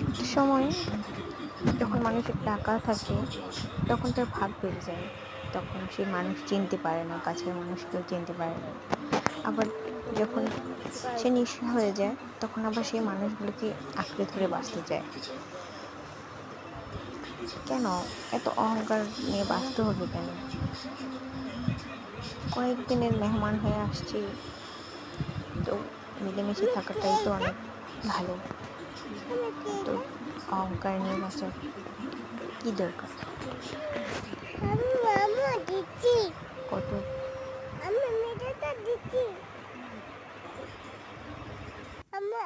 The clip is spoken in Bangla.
একটা সময় যখন মানুষের টাকা থাকে তখন তার ভাগ বেড়ে যায়, তখন সে মানুষ চিনতে পারে না, কাছের মানুষকেও চিনতে পারে না। আবার যখন সে নিঃস্ব হয়ে যায় তখন আবার সেই মানুষগুলোকে আঁকড়ে ধরে বাঁচতে চায়। কেন এত অহংকার নিয়ে বাঁচতে হবে কেন? কয়েকদিনের মেহমান হয়ে আসছি, তো মিলেমিশে থাকাটাই তো অনেক ভালো। তো অহংকার নিয়ে বাঁচার কি দরকার? কত আমি